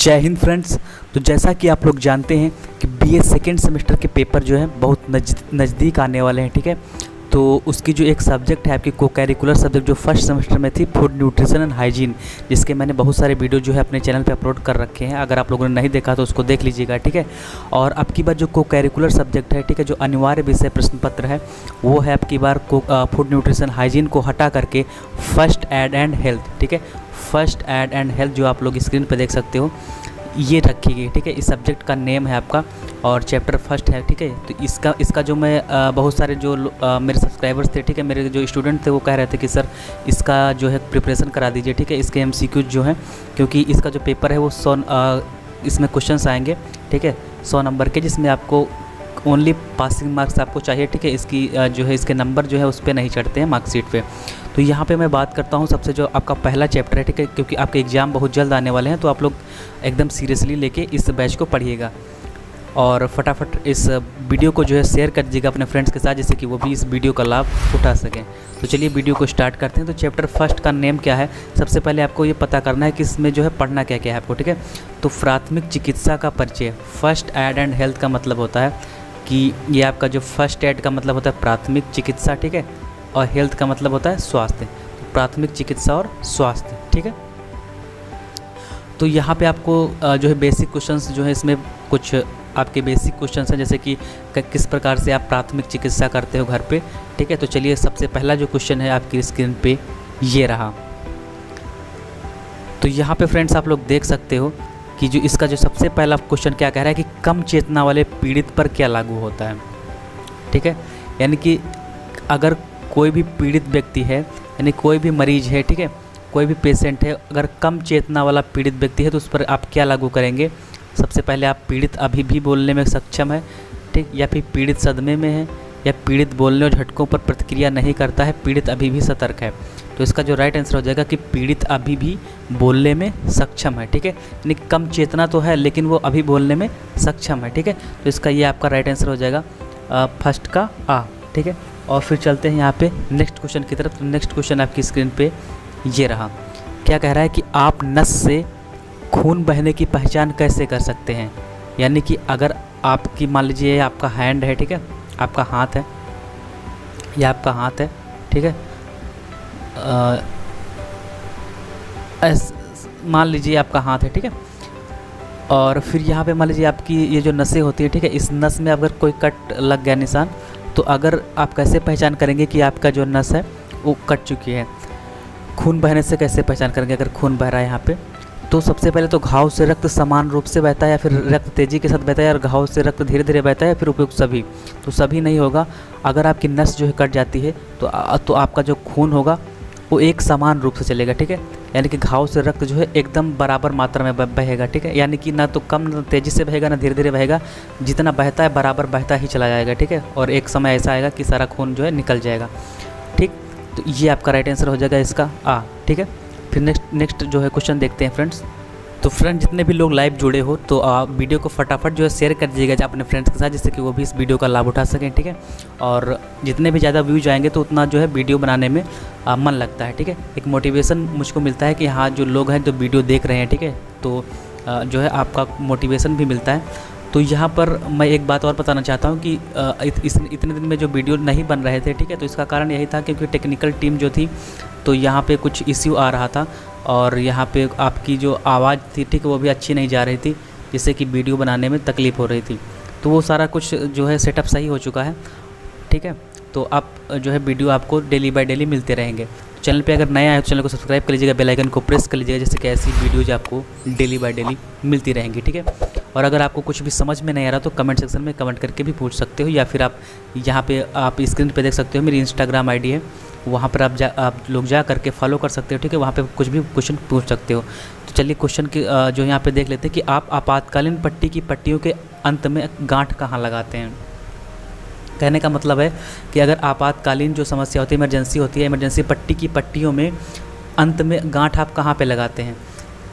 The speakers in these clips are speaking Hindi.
जय हिंद फ्रेंड्स। तो जैसा कि आप लोग जानते हैं कि बीए सेकेंड सेमेस्टर के पेपर जो है बहुत नज़दीक आने वाले हैं, ठीक है। तो उसकी जो एक सब्जेक्ट है आपकी को करिकुलर सब्जेक्ट जो फर्स्ट सेमेस्टर में थी, फूड न्यूट्रिशन एंड हाइजीन, जिसके मैंने बहुत सारे वीडियो जो है अपने चैनल पे अपलोड कर रखे हैं। अगर आप लोगों ने नहीं देखा तो उसको देख लीजिएगा, ठीक है। और अब की बार जो को करिकुलर सब्जेक्ट है, ठीक है, जो अनिवार्य विषय प्रश्न पत्र है वो है अब की बार फूड न्यूट्रिशन हाइजीन को हटा करके फर्स्ट एड एंड हेल्थ, ठीक है। फर्स्ट एड एंड हेल्थ जो आप लोग स्क्रीन पर देख सकते हो ये रखी गई, ठीक है। इस सब्जेक्ट का नेम है आपका और चैप्टर फर्स्ट है, ठीक है। तो इसका जो मैं बहुत सारे जो मेरे सब्सक्राइबर्स थे, ठीक है, मेरे जो स्टूडेंट थे वो कह रहे थे कि सर इसका जो है प्रिपरेशन करा दीजिए, ठीक है। इसके एमसीक्यूज जो हैं, क्योंकि इसका जो पेपर है वो 100 इसमें क्वेश्चंस आएंगे, ठीक है, 100 नंबर के, जिसमें आपको ओनली पासिंग मार्क्स आपको चाहिए, ठीक है। इसकी जो है इसके नंबर जो है उस पर नहीं चढ़ते हैं मार्कशीट पे। तो यहाँ पे मैं बात करता हूँ सबसे जो आपका पहला चैप्टर है, ठीक है, क्योंकि आपके एग्ज़ाम बहुत जल्द आने वाले हैं, तो आप लोग एकदम सीरियसली लेके इस बैच को पढ़िएगा और फटाफट इस वीडियो को जो है शेयर कर दीजिएगा अपने फ्रेंड्स के साथ, जिससे कि वो भी इस वीडियो का लाभ उठा सकें। तो चलिए वीडियो को स्टार्ट करते हैं। तो चैप्टर फर्स्ट का नेम क्या है, सबसे पहले आपको ये पता करना है कि इसमें जो है पढ़ना क्या क्या है आपको, ठीक है। तो प्राथमिक चिकित्सा का परिचय, फर्स्ट एड एंड हेल्थ का मतलब होता है कि ये आपका जो फर्स्ट एड का मतलब होता है प्राथमिक चिकित्सा, ठीक है, और हेल्थ का मतलब होता है स्वास्थ्य। तो प्राथमिक चिकित्सा और स्वास्थ्य, ठीक है। तो यहाँ पे आपको जो है बेसिक क्वेश्चंस जो है इसमें कुछ आपके बेसिक क्वेश्चंस हैं, जैसे कि किस प्रकार से आप प्राथमिक चिकित्सा करते हो घर पे, ठीक है। तो चलिए सबसे पहला जो क्वेश्चन है आपकी स्क्रीन पे ये रहा। तो यहाँ पे फ्रेंड्स आप लोग देख सकते हो कि जो इसका जो सबसे पहला क्वेश्चन क्या कह रहा है कि कम चेतना वाले पीड़ित पर क्या लागू होता है, ठीक है। यानी कि अगर कोई भी पीड़ित व्यक्ति है, यानी कोई भी मरीज है, ठीक है, कोई भी पेशेंट है, अगर कम चेतना वाला पीड़ित व्यक्ति है तो उस पर आप क्या लागू करेंगे। सबसे पहले आप पीड़ित अभी भी बोलने में सक्षम है, ठीक, या फिर पीड़ित सदमे में है, या पीड़ित बोलने और झटकों पर प्रतिक्रिया नहीं करता है, पीड़ित अभी भी सतर्क है। तो इसका जो राइट आंसर हो जाएगा कि पीड़ित अभी भी बोलने में सक्षम है, ठीक है। यानी कम चेतना तो है लेकिन वो अभी बोलने में सक्षम है, ठीक है। तो इसका ये आपका राइट आंसर हो जाएगा फर्स्ट का आ, ठीक है। और फिर चलते हैं यहाँ पे नेक्स्ट क्वेश्चन की तरफ। तो नेक्स्ट क्वेश्चन आपकी स्क्रीन पे ये रहा। क्या कह रहा है कि आप नस से खून बहने की पहचान कैसे कर सकते हैं। यानी कि अगर आपकी मान लीजिए आपका हैंड है, ठीक है, आपका हाथ है, या आपका हाथ है, ठीक है, मान लीजिए आपका हाथ है, ठीक है, और फिर यहाँ पे मान लीजिए आपकी ये जो नसें होती है, ठीक है, इस नस में अगर कोई कट लग गया निशान, तो अगर आप कैसे पहचान करेंगे कि आपका जो नस है वो कट चुकी है। खून बहने से कैसे पहचान करेंगे अगर खून बह रहा है यहाँ पे। तो सबसे पहले तो घाव से रक्त समान रूप से बहता है, या फिर रक्त तेज़ी के साथ बहता है, और घाव से रक्त धीरे धीरे बहता है, या फिर उपयुक्त सभी। तो सभी नहीं होगा। अगर आपकी नस जो है कट जाती है तो आपका जो खून होगा वो एक समान रूप से चलेगा, ठीक है। यानी कि घाव से रक्त जो है एकदम बराबर मात्रा में बहेगा, ठीक है। यानी कि ना तो कम ना तेज़ी से बहेगा ना धीरे धीरे बहेगा, जितना बहता है बराबर बहता ही चला जाएगा, ठीक है। और एक समय ऐसा आएगा कि सारा खून जो है निकल जाएगा, ठीक। तो ये आपका राइट आंसर हो जाएगा इसका आ, ठीक है। फिर नेक्स्ट जो है क्वेश्चन देखते हैं फ्रेंड्स। तो फ्रेंड जितने भी लोग लाइव जुड़े हो तो वीडियो को फटाफट जो है शेयर कर दीजिएगा अपने फ्रेंड्स के साथ, जिससे कि वो भी इस वीडियो का लाभ उठा सकें, ठीक है। और जितने भी ज़्यादा व्यूज आएंगे तो उतना जो है वीडियो बनाने में मन लगता है, ठीक है। एक मोटिवेशन मुझको मिलता है कि हाँ जो लोग हैं जो वीडियो देख रहे हैं, ठीक है, तो जो है आपका मोटिवेशन भी मिलता है। तो यहाँ पर मैं एक बात और बताना चाहता हूँ कि इतने दिन में जो वीडियो नहीं बन रहे थे, ठीक है, तो इसका कारण यही था क्योंकि टेक्निकल टीम जो थी तो यहाँ पे कुछ इश्यू आ रहा था, और यहाँ पे आपकी जो आवाज़ थी, ठीक है, वो भी अच्छी नहीं जा रही थी, जिससे कि वीडियो बनाने में तकलीफ़ हो रही थी। तो वो सारा कुछ जो है सेटअप सही हो चुका है, ठीक है। तो आप जो है वीडियो आपको डेली बाय डेली मिलते रहेंगे। चैनल पे अगर नया है तो चैनल को सब्सक्राइब कर लीजिएगा, बेल आइकन को प्रेस कर लीजिएगा, जैसे कि ऐसी वीडियोज़ आपको डेली बाय डेली मिलती रहेंगी, ठीक है। और अगर आपको कुछ भी समझ में नहीं आ रहा तो कमेंट सेक्शन में कमेंट करके भी पूछ सकते हो, या फिर आप यहाँ पे आप स्क्रीन पे देख सकते हो मेरी इंस्टाग्राम आईडी है, वहाँ पर आप लोग जा करके फॉलो कर सकते हो, ठीक है। वहाँ पे कुछ भी क्वेश्चन पूछ सकते हो। तो चलिए क्वेश्चन की जो यहाँ पे देख लेते हैं कि आप आपातकालीन पट्टी की पट्टियों के अंत में गांठ कहाँ लगाते हैं। कहने का मतलब है कि अगर आपातकालीन जो समस्या होती है, इमरजेंसी होती है, इमरजेंसी पट्टी की पट्टियों में अंत में गांठ आप कहाँ पे लगाते हैं।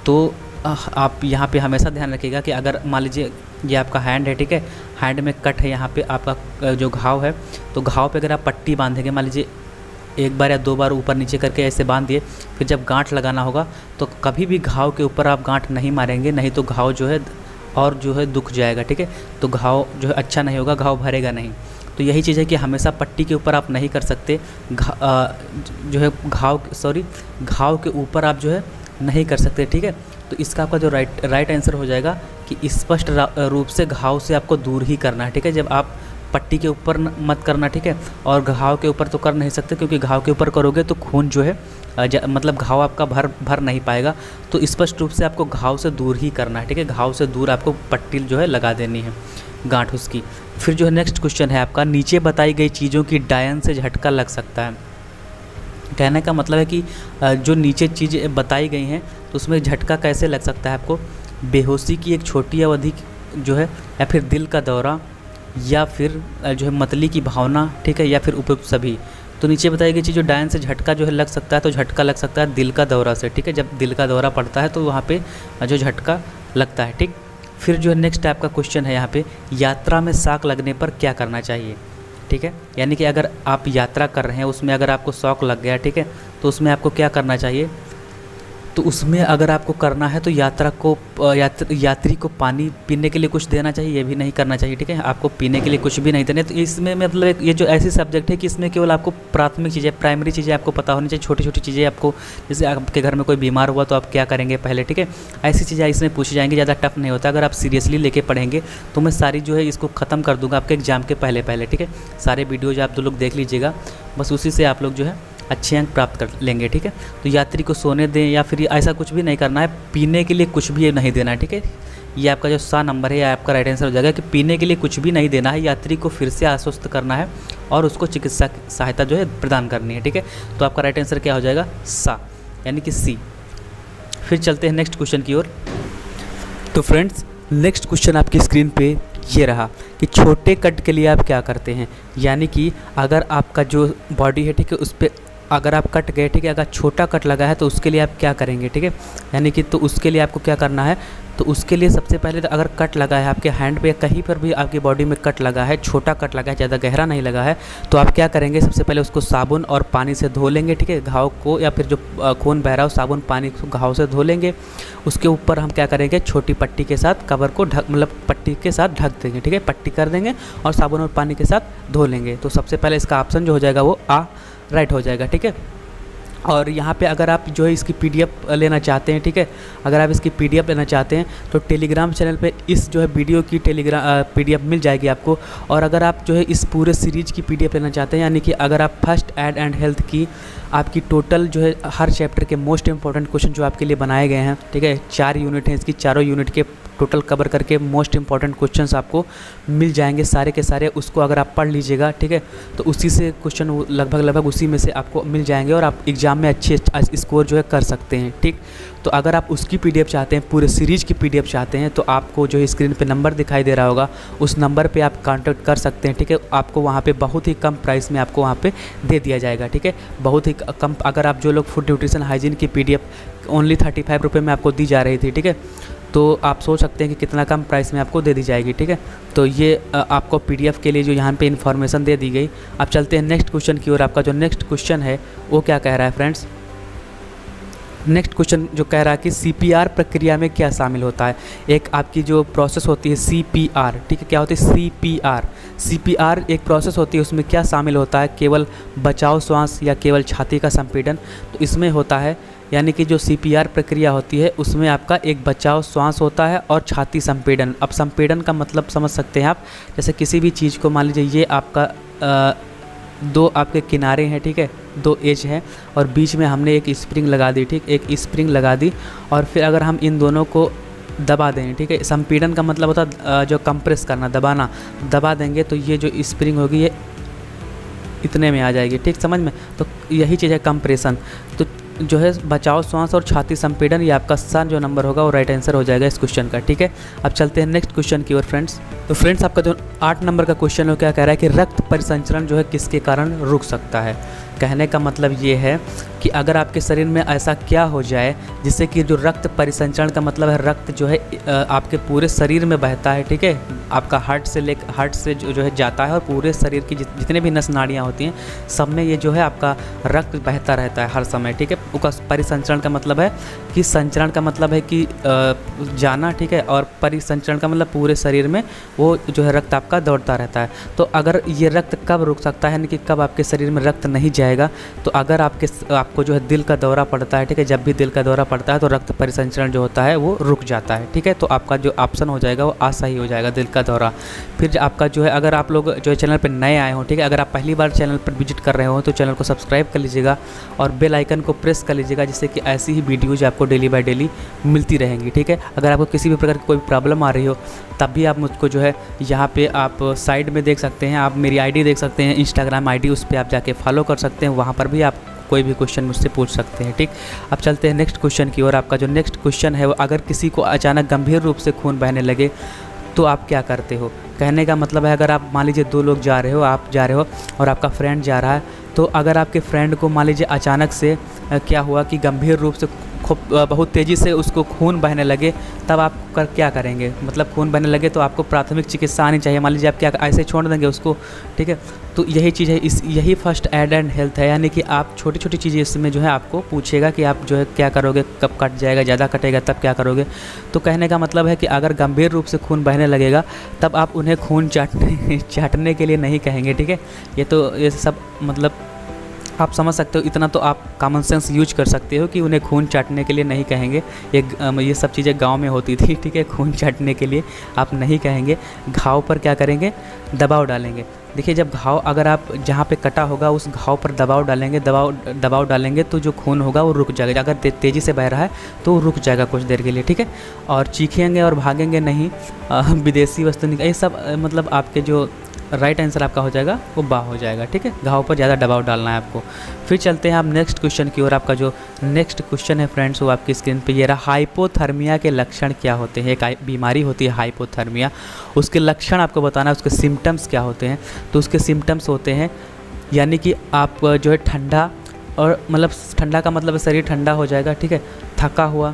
तो आप यहाँ पे हमेशा ध्यान रखिएगा कि अगर मान लीजिए ये आपका हैंड है, ठीक है, हैंड में कट है, यहाँ पे आपका जो घाव है, तो घाव पे अगर आप पट्टी बांधेंगे, मान लीजिए एक बार या 2 बार ऊपर नीचे करके ऐसे बांध दिए। फिर जब गांठ लगाना होगा तो कभी भी घाव के ऊपर आप गांठ नहीं मारेंगे, नहीं तो घाव जो है और जो है दुख जाएगा, ठीक है। तो घाव जो है अच्छा नहीं होगा, घाव भरेगा नहीं। तो यही चीज़ है कि हमेशा पट्टी के ऊपर आप नहीं कर सकते, जो है घाव के ऊपर आप जो है नहीं कर सकते, ठीक है। तो इसका आपका जो राइट आंसर हो जाएगा कि स्पष्ट रूप से घाव से आपको दूर ही करना है, ठीक है। जब आप पट्टी के ऊपर मत करना, ठीक है। और घाव के ऊपर तो कर नहीं सकते, क्योंकि घाव के ऊपर करोगे तो खून जो है मतलब घाव आपका भर नहीं पाएगा। तो स्पष्ट रूप से आपको घाव से दूर ही करना है, ठीक है। घाव से दूर आपको पट्टी जो है लगा देनी है, गांठ उसकी। फिर जो है नेक्स्ट क्वेश्चन है आपका, नीचे बताई गई चीज़ों की डायन से झटका लग सकता है। कहने का मतलब है कि जो नीचे चीज़ें बताई गई हैं तो उसमें झटका कैसे लग सकता है आपको। बेहोशी की एक छोटी अवधि जो है, या फिर दिल का दौरा, या फिर जो है मतली की भावना, ठीक है, या फिर उपयुक्त सभी। तो नीचे बताई गई चीज़ जो डायन से झटका जो है लग सकता है, तो झटका लग सकता है दिल का दौरा से, ठीक है। जब दिल का दौरा पड़ता है तो वहाँ पे जो झटका लगता है, ठीक। फिर जो है नेक्स्ट आपका क्वेश्चन है यहाँ पे, यात्रा में शॉक लगने पर क्या करना चाहिए, ठीक है। यानी कि अगर आप यात्रा कर रहे हैं, उसमें अगर आपको शॉक लग गया, ठीक है, तो उसमें आपको क्या करना चाहिए। तो उसमें अगर आपको करना है तो यात्री को पानी पीने के लिए कुछ देना चाहिए, ये भी नहीं करना चाहिए, ठीक है। आपको पीने के लिए कुछ भी नहीं देना। तो इसमें मतलब ये जो ऐसी सब्जेक्ट है कि इसमें केवल आपको प्राथमिक चीज़ें, प्राइमरी चीज़ें आपको पता होनी चाहिए, छोटी छोटी चीज़ें आपको, जैसे आपके घर में कोई बीमार हुआ तो आप क्या करेंगे पहले, ठीक है। ऐसी चीज़ें इसमें पूछी जाएंगी, ज़्यादा टफ नहीं होता। अगर आप सीरियसली लेके पढ़ेंगे तो मैं सारी जो है इसको ख़त्म कर दूँगा आपके एग्जाम के पहले, ठीक है। सारे वीडियोज़ आप लोग देख लीजिएगा, बस उसी से आप लोग जो है अच्छे अंक प्राप्त कर लेंगे, ठीक है। तो यात्री को सोने दें या फिर ऐसा कुछ भी नहीं करना है, पीने के लिए कुछ भी नहीं देना है, ठीक है। ये आपका जो सा नंबर है, ये आपका राइट आंसर हो जाएगा कि पीने के लिए कुछ भी नहीं देना है, यात्री को फिर से आश्वस्त करना है और उसको चिकित्सा सहायता जो है प्रदान करनी है, ठीक है। तो आपका राइट आंसर क्या हो जाएगा, सा, यानी कि सी। फिर चलते हैं नेक्स्ट क्वेश्चन की ओर। तो फ्रेंड्स, नेक्स्ट क्वेश्चन आपकी स्क्रीन पे ये रहा कि छोटे कट के लिए आप क्या करते हैं। यानी कि अगर आपका जो बॉडी है, ठीक है, उस पर अगर आप कट गए, ठीक है, अगर छोटा कट लगा है तो उसके लिए आप क्या करेंगे, ठीक है। यानी कि तो उसके लिए आपको क्या करना है, तो उसके लिए सबसे पहले तो अगर कट लगा है आपके हैंड पे या कहीं पर भी आपकी बॉडी में कट लगा है, छोटा कट लगा है, ज़्यादा गहरा नहीं लगा है, तो आप क्या करेंगे, सबसे पहले उसको साबुन और पानी से धो लेंगे, ठीक है, घाव को, या फिर जो खून बह रहा हो साबुन पानी घाव से धो लेंगे। उसके ऊपर हम क्या करेंगे, छोटी पट्टी के साथ कवर को मतलब पट्टी के साथ ढक देंगे, ठीक है, पट्टी कर देंगे और साबुन और पानी के साथ धो लेंगे। तो सबसे पहले इसका ऑप्शन जो हो जाएगा वो राइट हो जाएगा, ठीक है। और यहाँ पे अगर आप जो है इसकी पीडीएफ लेना चाहते हैं, ठीक है, अगर आप इसकी पीडीएफ लेना चाहते हैं तो टेलीग्राम चैनल पे इस जो है वीडियो की पीडीएफ मिल जाएगी आपको। और अगर आप जो है इस पूरे सीरीज की पीडीएफ लेना चाहते हैं, यानी कि अगर आप फर्स्ट एड एंड हेल्थ की आपकी टोटल जो है हर चैप्टर के मोस्ट इंपॉर्टेंट क्वेश्चन जो आपके लिए बनाए गए हैं, ठीक है, 4 यूनिट हैं, इसकी चारों यूनिट के टोटल कवर करके मोस्ट इंपॉर्टेंट क्वेश्चंस आपको मिल जाएंगे सारे के सारे। उसको अगर आप पढ़ लीजिएगा, ठीक है, तो उसी से क्वेश्चन लगभग उसी में से आपको मिल जाएंगे और आप एग्जाम में अच्छे स्कोर जो है कर सकते हैं, ठीक। तो अगर आप उसकी पीडीएफ चाहते हैं, पूरे सीरीज की पीडीएफ चाहते हैं, तो आपको जो है स्क्रीन पे नंबर दिखाई दे रहा होगा, उस नंबर पे आप कांटेक्ट कर सकते हैं, ठीक है। आपको वहाँ पे बहुत ही कम प्राइस में आपको वहाँ पे दे दिया जाएगा, ठीक है, बहुत ही कम। अगर आप जो लोग फूड न्यूट्रिशन हाइजीन की पीडीएफ ओनली 35 रुपये में आपको दी जा रही थी, ठीक है, तो आप सोच सकते हैं कि कितना कम प्राइस में आपको दे दी जाएगी, ठीक है। तो ये आपको पीडीएफ के लिए जो यहाँ पे इन्फॉर्मेशन दे दी गई। अब चलते हैं नेक्स्ट क्वेश्चन की ओर। आपका जो नेक्स्ट क्वेश्चन है वो क्या कह रहा है फ्रेंड्स, नेक्स्ट क्वेश्चन जो कह रहा है कि सीपीआर प्रक्रिया में क्या शामिल होता है। एक आपकी जो प्रोसेस होती है सीपीआर, ठीक है, क्या होती है सीपीआर एक प्रोसेस होती है, उसमें क्या शामिल होता है, केवल बचाव श्वास या केवल छाती का संपीड़न। तो इसमें होता है, यानी कि जो सीपीआर प्रक्रिया होती है उसमें आपका एक बचाव श्वास होता है और छाती संपीड़न। अब संपीड़न का मतलब समझ सकते हैं आप, जैसे किसी भी चीज़ को मान लीजिए ये आपका दो आपके किनारे हैं, ठीक है, 2 एज हैं और बीच में हमने एक स्प्रिंग लगा दी, ठीक, एक स्प्रिंग लगा दी और फिर अगर हम इन दोनों को दबा दें, ठीक है, संपीड़न का मतलब होता है जो कंप्रेस करना, दबाना, दबा देंगे तो ये जो स्प्रिंग होगी ये इतने में आ जाएगी, ठीक, समझ में। तो यही चीज़ है कंप्रेशन। तो जो है बचाव श्वास और छाती संपीड़न, ये आपका सन जो नंबर होगा वो राइट आंसर हो जाएगा इस क्वेश्चन का, ठीक है। अब चलते हैं नेक्स्ट क्वेश्चन की ओर फ्रेंड्स। तो फ्रेंड्स आपका जो 8 नंबर का क्वेश्चन है वो क्या कह रहा है कि रक्त परिसंचरण जो है किसके कारण रुक सकता है। कहने का मतलब ये है कि अगर आपके शरीर में ऐसा क्या हो जाए जिससे कि जो रक्त परिसंचरण का मतलब है, रक्त जो है आपके पूरे शरीर में बहता है, ठीक है, आपका हार्ट से जो है जाता है और पूरे शरीर की जितने भी नस नाड़ियाँ होती हैं सब में ये जो है आपका रक्त बहता रहता है हर समय, ठीक है। उसका परिसंचरण का मतलब है कि संचरण का मतलब है कि जाना, ठीक है, और परिसंचरण का मतलब पूरे शरीर में वो जो है रक्त आपका दौड़ता रहता है। तो अगर ये रक्त कब रुक सकता है, यानी कि कब आपके शरीर में रक्त नहीं जाएगा, तो अगर आपको जो है दिल का दौरा पड़ता है, ठीक है, जब भी दिल का दौरा पड़ता है तो रक्त परिसंचरण जो होता है वो रुक जाता है, ठीक है। तो आपका जो ऑप्शन हो जाएगा वो असही हो जाएगा, दिल का दौरा। फिर आपका जो है, अगर आप लोग जो है चैनल पर नए आए हो, ठीक है, अगर आप पहली बार चैनल पर विजिट कर रहे हो तो चैनल को सब्सक्राइब कर लीजिएगा और बेल आइकन को प्रेस कर लीजिएगा, जिससे कि ऐसी ही वीडियोज़ आपको डेली बाय डेली मिलती रहेंगी, ठीक है। अगर आपको किसी भी प्रकार की कोई प्रॉब्लम आ रही हो तब भी आप मुझको जो है यहाँ पे आप साइड में देख सकते हैं, आप मेरी आईडी देख सकते हैं, इंस्टाग्राम आईडी, उस पर आप जाके फॉलो कर सकते हैं, वहाँ पर भी आप कोई भी क्वेश्चन मुझसे पूछ सकते हैं, ठीक। अब चलते हैं नेक्स्ट क्वेश्चन की ओर। आपका जो नेक्स्ट क्वेश्चन है वो, अगर किसी को अचानक गंभीर रूप से खून बहने लगे तो आप क्या करते हो। कहने का मतलब है, अगर आप मान लीजिए 2 लोग जा रहे हो, आप जा रहे हो और आपका फ्रेंड जा रहा है, तो अगर आपके फ्रेंड को मान लीजिए अचानक से क्या हुआ कि गंभीर रूप से बहुत तेज़ी से उसको खून बहने लगे, तब आप क्या करेंगे। मतलब खून बहने लगे तो आपको प्राथमिक चिकित्सा आनी चाहिए। मान लीजिए आप क्या ऐसे छोड़ देंगे उसको, ठीक है। तो यही चीज़ है, यही फर्स्ट एड एंड हेल्थ है, यानी कि आप छोटी छोटी चीज़ें इसमें जो है आपको पूछेगा कि आप जो है क्या करोगे, कब कट जाएगा, ज़्यादा कटेगा तब क्या करोगे। तो कहने का मतलब है कि अगर गंभीर रूप से खून बहने लगेगा तब आप उन्हें खून चाटने के लिए नहीं कहेंगे, ठीक है। ये सब मतलब आप समझ सकते हो, इतना तो आप कॉमन सेंस यूज कर सकते हो कि उन्हें खून चाटने के लिए नहीं कहेंगे। ये सब चीज़ें गांव में होती थी, ठीक है। खून चाटने के लिए आप नहीं कहेंगे। घाव पर क्या करेंगे, दबाव डालेंगे। देखिए, जब घाव, अगर आप जहाँ पे कटा होगा उस घाव पर दबाव डालेंगे तो जो खून होगा वो रुक जाएगा। अगर तेज़ी से बह रहा है तो वो रुक जाएगा कुछ देर के लिए, ठीक है। और चीखेंगे और भागेंगे नहीं, विदेशी वस्तु नहीं, ये सब मतलब आपके जो राइट आंसर आपका हो जाएगा वो बा हो जाएगा, ठीक है। घाव पर ज़्यादा दबाव डालना है आपको। फिर चलते हैं आप नेक्स्ट क्वेश्चन की ओर। आपका जो नेक्स्ट क्वेश्चन है फ्रेंड्स वो आपकी स्क्रीन पे ये रहा। हाइपोथर्मिया के लक्षण क्या होते हैं। एक बीमारी होती है हाइपोथर्मिया, उसके लक्षण आपको बताना है, उसके सिम्टम्स क्या होते हैं। तो उसके सिम्टम्स होते हैं, यानी कि आप जो है ठंडा, और मतलब ठंडा का मतलब शरीर ठंडा हो जाएगा, ठीक है। थका हुआ,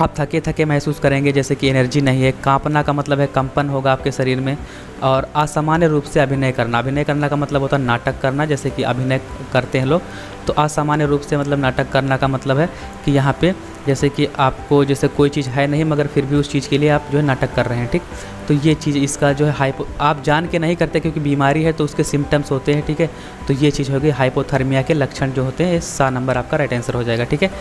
आप थके थके महसूस करेंगे, जैसे कि एनर्जी नहीं है। कांपना का मतलब है कंपन होगा आपके शरीर में। और असामान्य रूप से अभिनय करना का मतलब होता है नाटक करना, जैसे कि अभिनय करते हैं लोग। तो असामान्य रूप से मतलब नाटक करना का मतलब है कि यहाँ पे जैसे कि आपको जैसे कोई चीज़ है नहीं मगर फिर भी उस चीज़ के लिए आप जो है नाटक कर रहे हैं, ठीक। तो ये चीज़ इसका जो है आप जान के नहीं करते क्योंकि बीमारी है तो उसके सिम्टम्स होते हैं, ठीक है। तो ये चीज़ होगी हाइपोथर्मिया के लक्षण जो होते हैं। 7 नंबर आपका राइट आंसर हो जाएगा, ठीक है।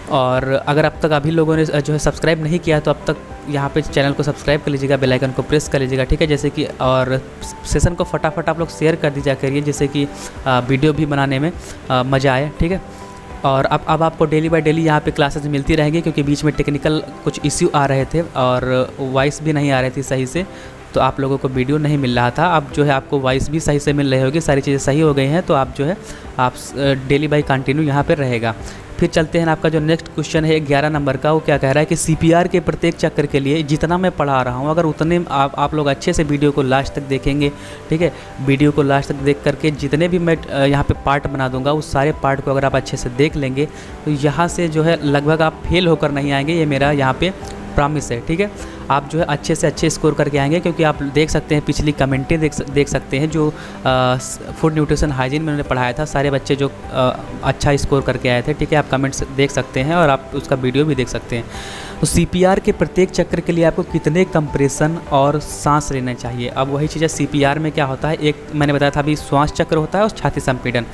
और अगर अब तक अभी लोगों ने जो है सब्सक्राइब नहीं किया तो अब तक यहाँ पे चैनल को सब्सक्राइब कर लीजिएगा, बेल आइकन को प्रेस कर लीजिएगा, ठीक है। जैसे कि और सेशन को फटाफट आप लोग शेयर कर दीजिए करिए, जिससे कि वीडियो भी बनाने में मज़ा आए, ठीक है। और अब आपको डेली बाय डेली यहाँ पे क्लासेस मिलती रहेंगी, क्योंकि बीच में टेक्निकल कुछ इश्यू आ रहे थे और वॉइस भी नहीं आ रही थी सही से, तो आप लोगों को वीडियो नहीं मिल रहा था। अब जो है आपको वॉइस भी सही से मिल रही होगी, सारी चीज़ें सही हो गई हैं, तो आप जो है आप डेली बाय कंटिन्यू यहाँ पर रहेगा। फिर चलते हैं आपका जो नेक्स्ट क्वेश्चन है 11 नंबर का। वो क्या कह रहा है कि सीपीआर के प्रत्येक चक्र के लिए जितना मैं पढ़ा रहा हूँ, अगर उतने आप लोग अच्छे से वीडियो को लास्ट तक देखेंगे, ठीक है। वीडियो को लास्ट तक देख करके जितने भी मैं यहाँ पे पार्ट बना दूंगा उस सारे पार्ट को अगर आप अच्छे से देख लेंगे तो यहाँ से जो है लगभग आप फेल होकर नहीं आएंगे, ये मेरा यहाँ पे प्रॉमिस है, ठीक है। आप जो है अच्छे से अच्छे स्कोर करके आएंगे, क्योंकि आप देख सकते हैं पिछली कमेंटें देख सकते हैं जो फूड न्यूट्रिशन हाइजीन में उन्होंने पढ़ाया था, सारे बच्चे जो अच्छा स्कोर करके आए थे, ठीक है। आप कमेंट्स देख सकते हैं और आप उसका वीडियो भी देख सकते हैं। तो सीपीआर के प्रत्येक चक्र के लिए आपको कितने कंप्रेशन और सांस लेना चाहिए। अब वही चीज़ है, सीपीआर में क्या होता है, एक मैंने बताया था अभी श्वास चक्र होता है और छाती संपीड़न।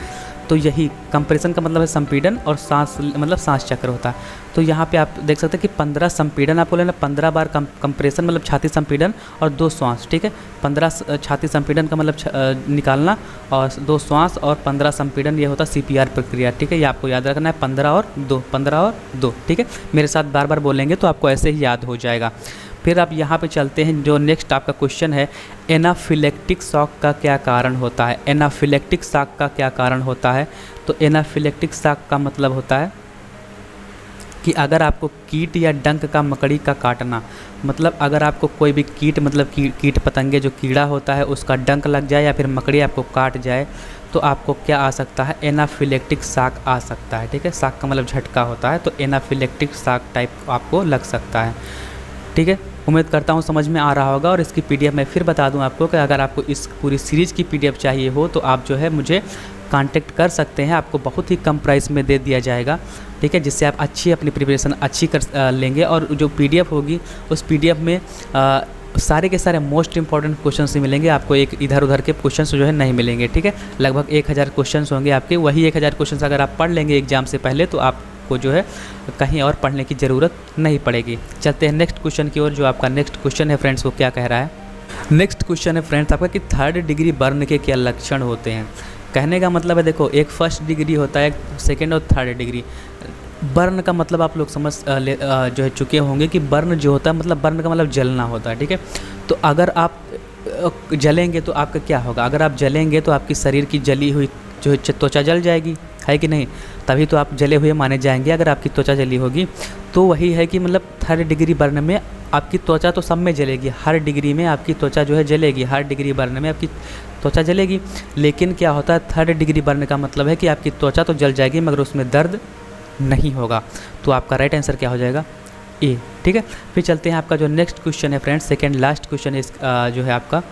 तो यही कंप्रेशन का मतलब है संपीड़न और सांस मतलब सांस चक्र होता है। तो यहाँ पे आप देख सकते हैं कि 15 संपीड़न आपको लेना, 15 बार कंप्रेशन मतलब छाती संपीड़न और 2 श्वास, ठीक है। 15 छाती संपीड़न का मतलब निकालना और 2 श्वास और 15 संपीड़न, ये होता है सीपीआर प्रक्रिया, ठीक है। ये आपको याद रखना है, 15 और 2, ठीक है। मेरे साथ बार बार बोलेंगे तो आपको ऐसे ही याद हो जाएगा। फिर आप यहाँ पे चलते हैं, जो नेक्स्ट आपका क्वेश्चन है, एनाफिलेक्टिक शॉक का क्या कारण होता है। एनाफिलेक्टिक शॉक का क्या कारण होता है। तो एनाफिलेक्टिक शॉक का मतलब होता है कि अगर आपको कीट या डंक का मकड़ी का काटना, मतलब अगर आपको कोई भी कीट मतलब कीट पतंगे जो कीड़ा होता है उसका डंक लग जाए या फिर मकड़ी आपको काट जाए, तो आपको क्या आ सकता है, एनाफिलेक्टिक शॉक आ सकता है, ठीक है। शॉक का मतलब झटका होता है, तो एनाफिलेक्टिक शॉक टाइप आपको लग सकता है, ठीक है। उम्मीद करता हूँ समझ में आ रहा होगा। और इसकी पीडीएफ मैं फिर बता दूँ आपको कि अगर आपको इस पूरी सीरीज़ की पीडीएफ चाहिए हो तो आप जो है मुझे कांटेक्ट कर सकते हैं, आपको बहुत ही कम प्राइस में दे दिया जाएगा, ठीक है, जिससे आप अच्छी अपनी प्रिपरेशन अच्छी कर लेंगे। और जो पीडीएफ होगी उस पीडीएफ में सारे के सारे मोस्ट इंपॉर्टेंट क्वेश्चन ही मिलेंगे आपको, एक इधर उधर के क्वेश्चन जो है नहीं मिलेंगे, ठीक है। लगभग 1000 क्वेश्चन होंगे आपके, वही 1000 क्वेश्चन अगर आप पढ़ लेंगे एग्जाम से पहले तो आपको जो है कहीं और पढ़ने की ज़रूरत नहीं पड़ेगी। चलते हैं नेक्स्ट क्वेश्चन की ओर। जो आपका नेक्स्ट क्वेश्चन है फ्रेंड्स वो क्या कह रहा है। नेक्स्ट क्वेश्चन है फ्रेंड्स आपका कि 3rd डिग्री बर्न के क्या लक्षण होते हैं। कहने का मतलब है देखो, एक 1st डिग्री होता है, 2nd और 3rd डिग्री। बर्न का मतलब आप लोग समझ जो है चुके होंगे कि बर्न जो होता है मतलब बर्न का मतलब जलना होता है, ठीक है। तो अगर आप जलेंगे तो आपका क्या होगा, अगर आप जलेंगे तो आपकी शरीर की जली हुई जो है त्वचा जल जाएगी, है कि नहीं, तभी तो आप जले हुए माने जाएंगे अगर आपकी त्वचा जली होगी। तो वही है कि मतलब 3rd डिग्री बर्न में आपकी त्वचा तो सब में जलेगी, हर डिग्री में आपकी त्वचा जो है जलेगी, हर डिग्री बर्न में आपकी त्वचा जलेगी। लेकिन क्या होता है 3rd डिग्री बर्न का मतलब है कि आपकी त्वचा तो जल जाएगी मगर उसमें दर्द नहीं होगा। तो आपका राइट आंसर क्या हो जाएगा, ए, ठीक है। फिर चलते हैं आपका जो नेक्स्ट क्वेश्चन है फ्रेंड्स, सेकेंड लास्ट क्वेश्चन है जो है आपका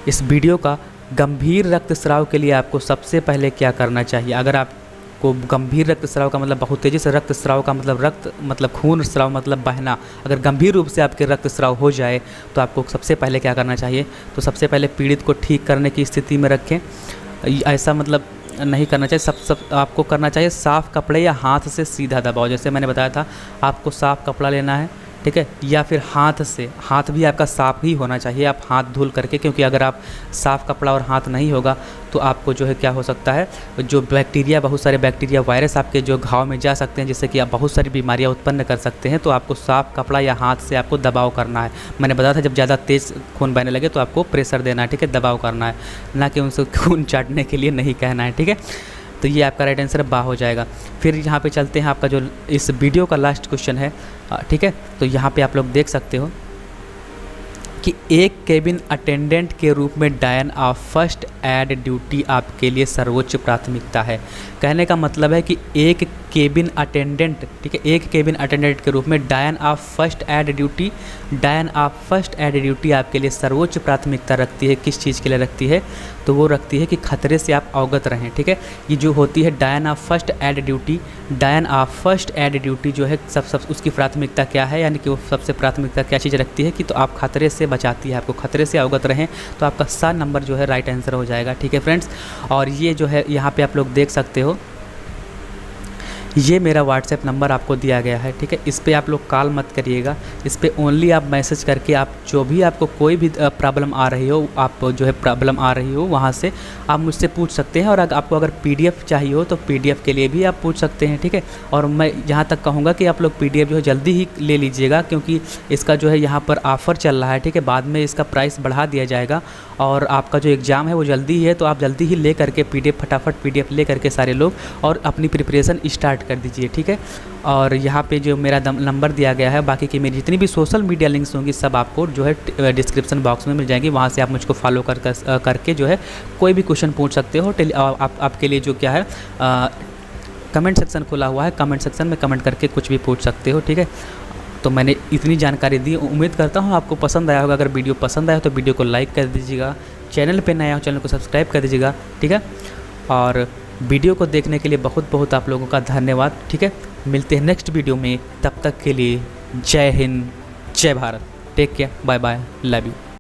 इस वीडियो का। गंभीर रक्तस्राव के लिए आपको सबसे पहले क्या करना चाहिए। अगर आपको गंभीर रक्तस्राव का मतलब बहुत तेज़ी से रक्तस्राव का मतलब खून स्राव मतलब बहना, अगर गंभीर रूप से आपके रक्तस्राव हो जाए तो आपको सबसे पहले क्या करना चाहिए। तो सबसे पहले पीड़ित को ठीक करने की स्थिति में रखें, ऐसा मतलब नहीं करना चाहिए। सब आपको करना चाहिए साफ़ कपड़े या हाथ से सीधा दबाओ, जैसे मैंने बताया था आपको साफ़ कपड़ा लेना है, ठीक है, या फिर हाथ से, हाथ भी आपका साफ़ ही होना चाहिए, आप हाथ धुल करके, क्योंकि अगर आप साफ़ कपड़ा और हाथ नहीं होगा तो आपको जो है क्या हो सकता है, जो बैक्टीरिया, बहुत सारे बैक्टीरिया वायरस आपके जो घाव में जा सकते हैं, जिससे कि आप बहुत सारी बीमारियां उत्पन्न कर सकते हैं। तो आपको साफ़ कपड़ा या हाथ से आपको दबाव करना है। मैंने बताया था जब ज़्यादा तेज़ खून बहने लगे तो आपको प्रेशर देना है, ठीक है, दबाव करना है, ना कि उनसे खून चाटने के लिए नहीं कहना है, ठीक है। तो ये आपका राइट आंसर बा हो जाएगा। फिर यहाँ पे चलते हैं आपका जो इस वीडियो का लास्ट क्वेश्चन है, ठीक है। तो यहाँ पे आप लोग देख सकते हो कि एक केबिन अटेंडेंट के रूप में डायन ऑफ फर्स्ट एड ड्यूटी आपके लिए सर्वोच्च प्राथमिकता है। कहने का मतलब है कि एक केबिन अटेंडेंट, ठीक है, एक केबिन अटेंडेंट के रूप में डायन ऑफ फर्स्ट एड ड्यूटी आपके लिए सर्वोच्च प्राथमिकता रखती है। किस चीज़ के लिए रखती है, तो वो रखती है कि खतरे से आप अवगत रहें, ठीक है। ये जो होती है डायन ऑफ फर्स्ट एड ड्यूटी जो है सब उसकी प्राथमिकता क्या है, यानी कि वो सबसे प्राथमिकता क्या चीज़ रखती है कि तो आप खतरे से बचाती है, आपको खतरे से अवगत रहें। तो आपका 7 नंबर जो है राइट आंसर हो जाएगा, ठीक है फ्रेंड्स। और ये जो है यहाँ पे आप लोग देख सकते हो, ये मेरा व्हाट्सएप नंबर आपको दिया गया है, ठीक है। इस पर आप लोग कॉल मत करिएगा, इस पर ओनली आप मैसेज करके आप जो भी आपको कोई भी प्रॉब्लम आ रही हो, आप जो है प्रॉब्लम आ रही हो वहाँ से आप मुझसे पूछ सकते हैं। और आपको अगर पीडीएफ चाहिए हो तो पीडीएफ के लिए भी आप पूछ सकते हैं, ठीक है। और मैं यहाँ तक कहूँगा कि आप लोग पीडीएफ जो है जल्दी ही ले लीजिएगा, क्योंकि इसका जो है यहाँ पर ऑफ़र चल रहा है, ठीक है। बाद में इसका प्राइस बढ़ा दिया जाएगा और आपका जो एग्ज़ाम है वो जल्दी ही है, तो आप जल्दी ही ले करके पीडीएफ फटाफट पीडीएफ ले करके सारे लोग और अपनी प्रिपरेशन स्टार्ट कर दीजिए, ठीक है। और यहाँ पे जो मेरा नंबर दिया गया है, बाकी की मेरी जितनी भी सोशल मीडिया लिंक्स होंगी सब आपको जो है डिस्क्रिप्शन बॉक्स में मिल जाएंगी, वहाँ से आप मुझको फॉलो करके जो है कोई भी क्वेश्चन पूछ सकते हो। आपके लिए जो क्या है कमेंट सेक्शन खुला हुआ है, कमेंट सेक्शन में कमेंट करके कुछ भी पूछ सकते हो, ठीक है। तो मैंने इतनी जानकारी दी, उम्मीद करता हूँ आपको पसंद आया होगा। अगर वीडियो पसंद आया तो वीडियो को लाइक कर दीजिएगा, चैनल पे नया हो चैनल को सब्सक्राइब कर दीजिएगा, ठीक है। और वीडियो को देखने के लिए बहुत बहुत आप लोगों का धन्यवाद, ठीक है। मिलते हैं नेक्स्ट वीडियो में, तब तक के लिए जय हिंद, जय Bharat, take care, bye bye, love you.